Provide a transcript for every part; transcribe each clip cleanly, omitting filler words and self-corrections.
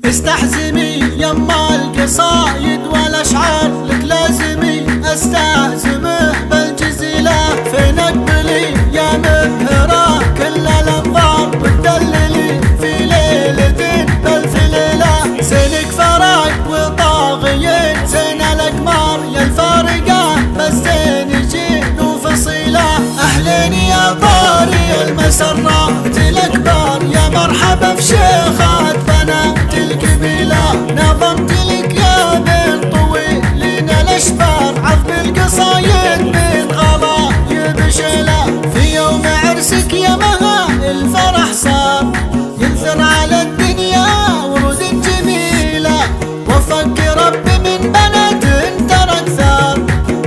استحزمي يما القصايد والاشعار لك لازمي استهزمه بالجزيله في نقبلي يا مبهره كل الانظار وتدللي في ليله بالف ليله زينك فرق وطاغيين زين الاقمار يا الفارقه بس زين جين وفصيله اهلين يا طاري المسرات الاكبر يا مرحبا في شيخات بنات القبيله نظمت لك يا بنت طويلين الاشبار عظم القصايد من غلايب شيله في يوم عرسك يا مها الفرح صار ينثر على الدنيا ورود جميله وفق رب من بنات ترك ثار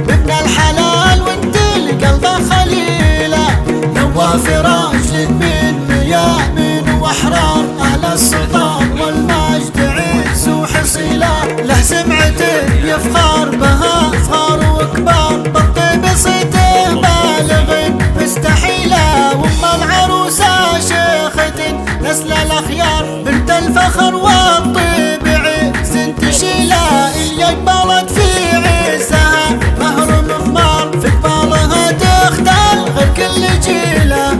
بابن الحلال وانت القلب خليله نواف راجل من ميامين واحرار اهل السلطان والمجد عز وحصيله له سمعته يفخر بها صغار وكبار بالطيب صيته بالغ مستحيله وام العروسه شيخه نسل الاخيار بنت الفخر والطيب عز تشيله اللي اقبلت في عزها مهر مضمار في قبالها تختل غير كل جيله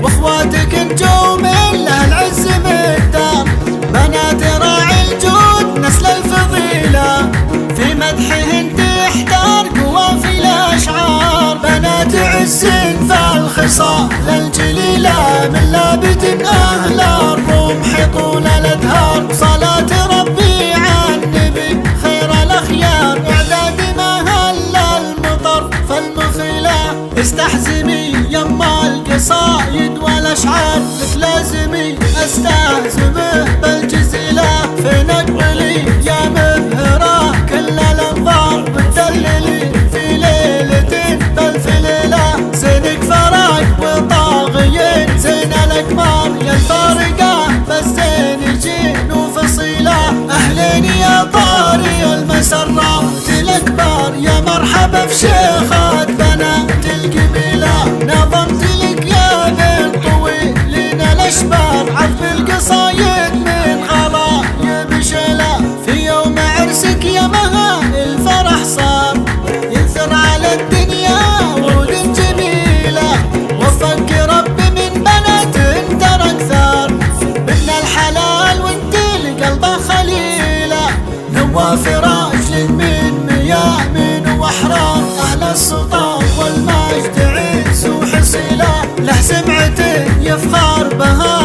واخواتك نجوم له العز مقدار بنات راعي الجود نسل الفضيله في مدحهن تحتار قوافي الاشعار بنات عز فالخصال الجليله من لابد اهل الرمح طول الادهار صلاه ربي عن النبي خير الاخيار اعداد ما هل المطر فالمخيله استحزمي يما القصايد والاشعار لك لازمي استهزمه بالجزيله في نقبلي يا مبهره كل الانظار وتدللي في ليله بالف ليله زينك فرق وطاغيين زين الاقمار يا الفارقه بس زين جين وفصيله اهلين يا طاري المسرات الاكبر يا مرحبا في شيخات بنات القبيله نظمت لك يا بنت طويلين الاشبار عذب القصايد من غلايب شيله في يوم عرسك يا مها الفرح صار ينثر على الدنيا ورود جميله وفق رب من بنات ترك ثار بابن الحلال وانت القلب خليله نواف راجل من ميامين واحرار اهل السلطان والمجد عز وحصيله له سمعته يفخر بها